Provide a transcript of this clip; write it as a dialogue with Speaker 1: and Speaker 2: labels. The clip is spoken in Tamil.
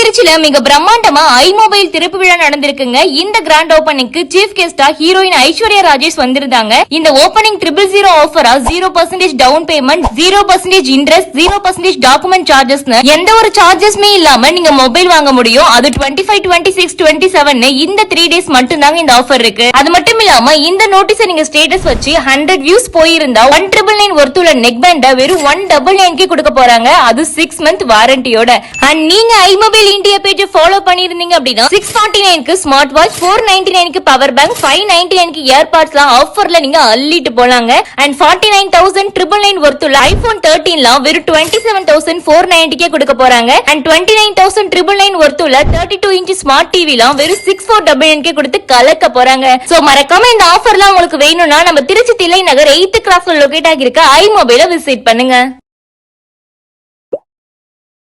Speaker 1: திருச்சியில மிக பிரம்மாண்டமா ஐமொபைல் திறப்பு விழா நடந்திருக்குங்க. இந்த கிராண்ட் ஓபனிங்க்கு சீஃப் கெஸ்டா ஹீரோயின் ஐஸ்வர்யா ராஜேஷ் வந்திருந்தாங்க. இந்த ஓபனிங் 000 ஆஃபரா 0% down payment, 0% interest, 0% document charges, எந்த ஒரு சார்ஜஸ்மே இல்லாம நீங்க மொபைல் வாங்க முடியும். அது 25, 26, 27 இந்த 3 டேஸ் மட்டும் தாங்க இந்த ஆஃபர் இருக்கு. அது மட்டும் இல்லாம இந்த நோட்டீஸை நீங்க ஸ்டேட்டஸ் வச்சு 100 வியூஸ் போயிருந்தா 199 ஒர்த்துள்ள நெக் பேண்ட வெறும் 199 கொடுக்க போறாங்க. அது 6 மந்த் வாரண்டியோட. அண்ட் நீங்க ஐமொபைல் இந்தியா பேஜ் ஃபாலோ பண்ணிருந்தீங்க அப்படின்னா 649க்கு ஸ்மார்ட் வாட்ச், 499க்கு பவர் பேங்க், 599க்கு இயர்பாட்ஸ்லாம் ஆஃபர்ல நீங்க அள்ளிட்டு போலாங்க. அண்ட் 49,999 ஒர்த்துள்ள ஐபோன் 13லாம் வெறும் 27,490 கொடுக்க போறாங்க. அண்ட் 29,999 ஒர்த்துள்ள 32 இன்ச் ஸ்மார்ட் டிவிலாம் வெறும் 6499 கொடுத்து கலக்க போறாங்க. சோ மறக்காம இந்த ஆஃபர்லாம் உங்களுக்கு வேணும்னா நம்ம Trichy Thillai Nagar 8th கிராஸ்ல locate ஆகியிருக்க ஐமொபைல visit பண்ணுங்க.